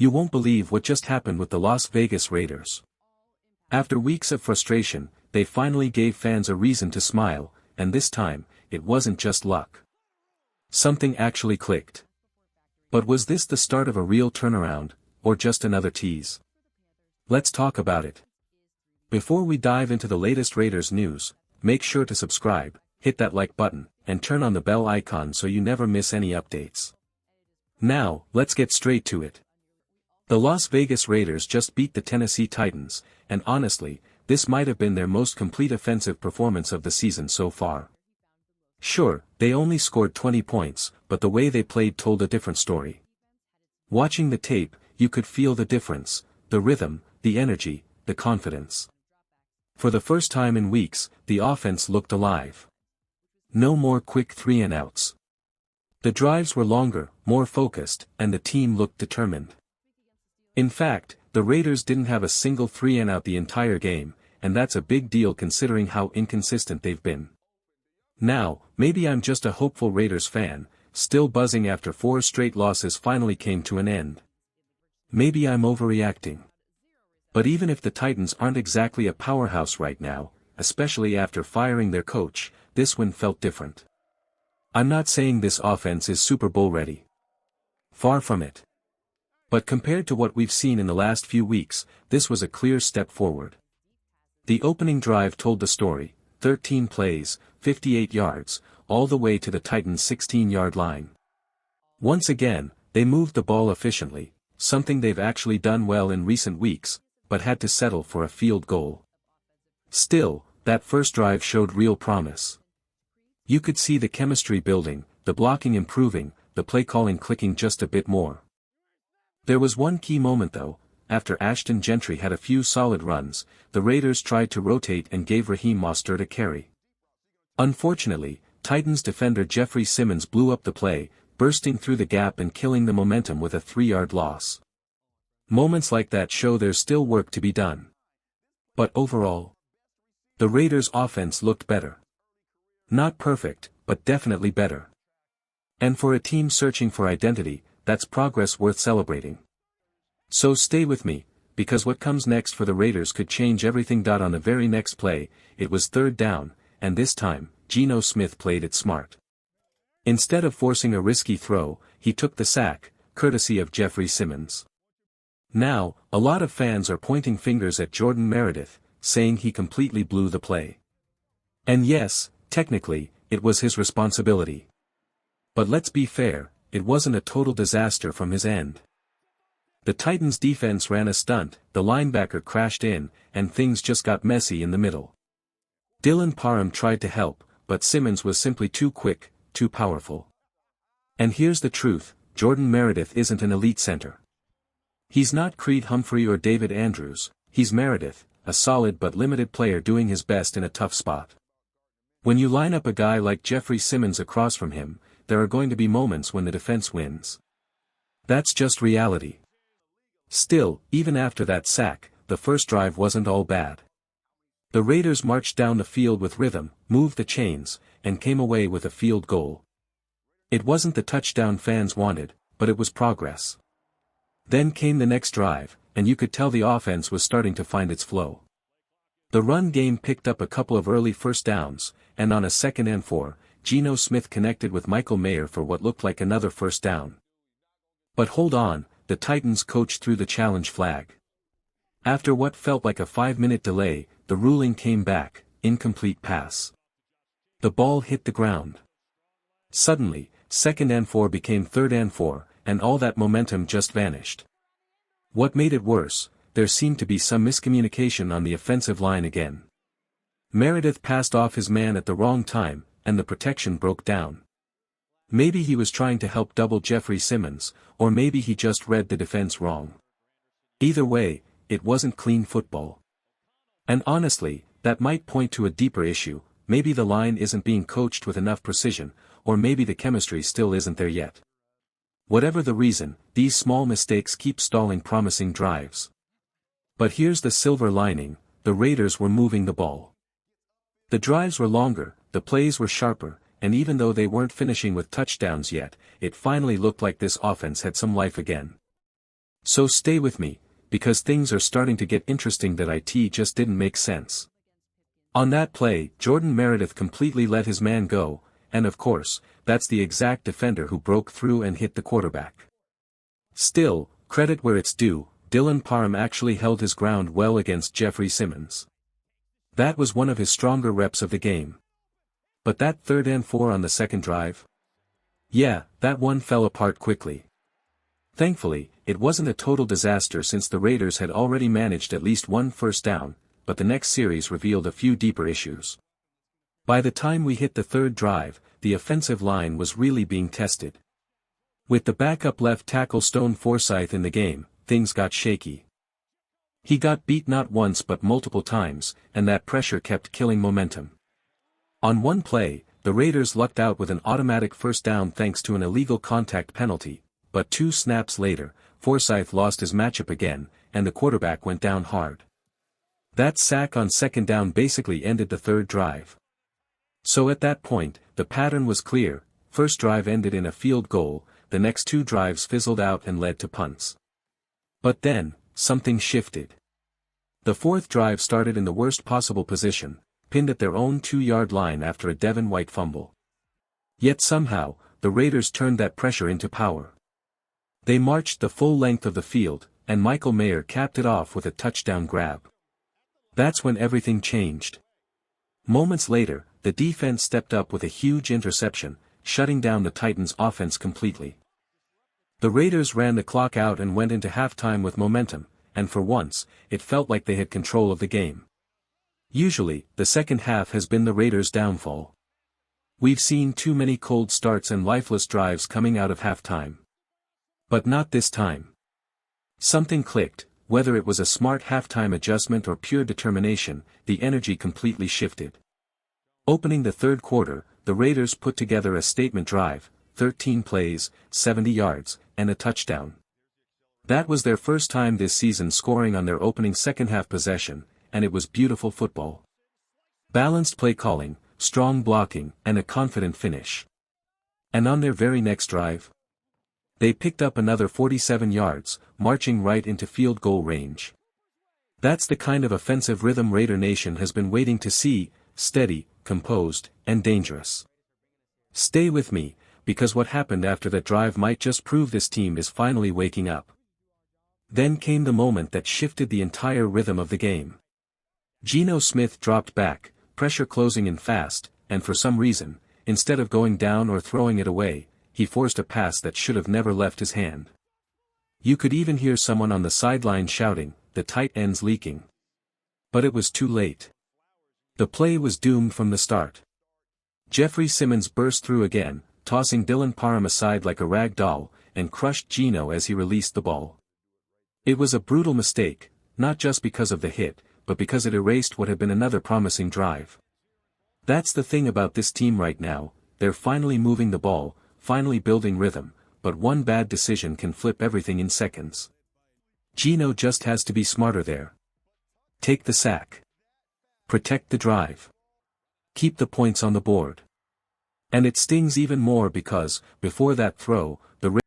You won't believe what just happened with the Las Vegas Raiders. After weeks of frustration, they finally gave fans a reason to smile, and this time, it wasn't just luck. Something actually clicked. But was this the start of a real turnaround, or just another tease? Let's talk about it. Before we dive into the latest Raiders news, make sure to subscribe, hit that like button, and turn on the bell icon so you never miss any updates. Now, let's get straight to it. The Las Vegas Raiders just beat the Tennessee Titans, and honestly, this might have been their most complete offensive performance of the season so far. Sure, they only scored 20 points, but the way they played told a different story. Watching the tape, you could feel the difference, the rhythm, the energy, the confidence. For the first time in weeks, the offense looked alive. No more quick 3-and-outs. The drives were longer, more focused, and the team looked determined. In fact, the Raiders didn't have a single 3-and-out the entire game, and that's a big deal considering how inconsistent they've been. Now, maybe I'm just a hopeful Raiders fan, still buzzing after 4 straight losses finally came to an end. Maybe I'm overreacting. But even if the Titans aren't exactly a powerhouse right now, especially after firing their coach, this win felt different. I'm not saying this offense is Super Bowl ready. Far from it. But compared to what we've seen in the last few weeks, this was a clear step forward. The opening drive told the story, 13 plays, 58 yards, all the way to the Titans' 16-yard line. Once again, they moved the ball efficiently, something they've actually done well in recent weeks, but had to settle for a field goal. Still, that first drive showed real promise. You could see the chemistry building, the blocking improving, the play calling clicking just a bit more. There was one key moment though. After Ashton Gentry had a few solid runs, the Raiders tried to rotate and gave Raheem Mostert a carry. Unfortunately, Titans defender Jeffrey Simmons blew up the play, bursting through the gap and killing the momentum with a 3-yard loss. Moments like that show there's still work to be done. But overall, the Raiders' offense looked better. Not perfect, but definitely better. And for a team searching for identity, that's progress worth celebrating. So stay with me, because what comes next for the Raiders could change everything. On the very next play, it was 3rd down, and this time, Geno Smith played it smart. Instead of forcing a risky throw, he took the sack, courtesy of Jeffrey Simmons. Now, a lot of fans are pointing fingers at Jordan Meredith, saying he completely blew the play. And yes, technically, it was his responsibility. But let's be fair, it wasn't a total disaster from his end. The Titans' defense ran a stunt, the linebacker crashed in, and things just got messy in the middle. Dylan Parham tried to help, but Simmons was simply too quick, too powerful. And here's the truth, Jordan Meredith isn't an elite center. He's not Creed Humphrey or David Andrews, he's Meredith, a solid but limited player doing his best in a tough spot. When you line up a guy like Jeffrey Simmons across from him, there are going to be moments when the defense wins. That's just reality. Still, even after that sack, the first drive wasn't all bad. The Raiders marched down the field with rhythm, moved the chains, and came away with a field goal. It wasn't the touchdown fans wanted, but it was progress. Then came the next drive, and you could tell the offense was starting to find its flow. The run game picked up a couple of early first downs, and on a 2nd-and-4, Geno Smith connected with Michael Mayer for what looked like another first down. But hold on, the Titans coach threw the challenge flag. After what felt like a 5-minute delay, the ruling came back, incomplete pass. The ball hit the ground. Suddenly, 2nd-and-4 became 3rd-and-4, and all that momentum just vanished. What made it worse, there seemed to be some miscommunication on the offensive line again. Meredith passed off his man at the wrong time, and the protection broke down. Maybe he was trying to help double Jeffrey Simmons, or maybe he just read the defense wrong. Either way, it wasn't clean football. And honestly, that might point to a deeper issue, maybe the line isn't being coached with enough precision, or maybe the chemistry still isn't there yet. Whatever the reason, these small mistakes keep stalling promising drives. But here's the silver lining, the Raiders were moving the ball. The drives were longer, the plays were sharper, and even though they weren't finishing with touchdowns yet, it finally looked like this offense had some life again. So stay with me, because things are starting to get interesting that it just didn't make sense. On that play, Jordan Meredith completely let his man go, and of course, that's the exact defender who broke through and hit the quarterback. Still, credit where it's due, Dylan Parham actually held his ground well against Jeffrey Simmons. That was one of his stronger reps of the game. But that 3rd and 4 on the second drive? Yeah, that one fell apart quickly. Thankfully, it wasn't a total disaster since the Raiders had already managed at least one first down, but the next series revealed a few deeper issues. By the time we hit the 3rd drive, the offensive line was really being tested. With the backup left tackle Stone Forsythe in the game, things got shaky. He got beat not once but multiple times, and that pressure kept killing momentum. On one play, the Raiders lucked out with an automatic first down thanks to an illegal contact penalty, but 2 snaps later, Forsythe lost his matchup again, and the quarterback went down hard. That sack on 2nd down basically ended the 3rd drive. So at that point, the pattern was clear: first drive ended in a field goal, the next 2 drives fizzled out and led to punts. But then, something shifted. The 4th drive started in the worst possible position, pinned at their own 2-yard line after a Devin White fumble. Yet somehow, the Raiders turned that pressure into power. They marched the full length of the field, and Michael Mayer capped it off with a touchdown grab. That's when everything changed. Moments later, the defense stepped up with a huge interception, shutting down the Titans' offense completely. The Raiders ran the clock out and went into halftime with momentum, and for once, it felt like they had control of the game. Usually, the second half has been the Raiders' downfall. We've seen too many cold starts and lifeless drives coming out of halftime. But not this time. Something clicked, whether it was a smart halftime adjustment or pure determination, the energy completely shifted. Opening the 3rd quarter, the Raiders put together a statement drive, 13 plays, 70 yards, and a touchdown. That was their first time this season scoring on their opening second-half possession, and it was beautiful football. Balanced play calling, strong blocking, and a confident finish. And on their very next drive, they picked up another 47 yards, marching right into field goal range. That's the kind of offensive rhythm Raider Nation has been waiting to see: steady, composed, and dangerous. Stay with me, because what happened after that drive might just prove this team is finally waking up. Then came the moment that shifted the entire rhythm of the game. Geno Smith dropped back, pressure closing in fast, and for some reason, instead of going down or throwing it away, he forced a pass that should have never left his hand. You could even hear someone on the sideline shouting, "The tight end's leaking." But it was too late. The play was doomed from the start. Jeffrey Simmons burst through again, tossing Dylan Parham aside like a rag doll, and crushed Geno as he released the ball. It was a brutal mistake, not just because of the hit, but because it erased what had been another promising drive. That's the thing about this team right now: they're finally moving the ball, finally building rhythm, but one bad decision can flip everything in seconds. Geno just has to be smarter there. Take the sack. Protect the drive. Keep the points on the board. And it stings even more because, before that throw, the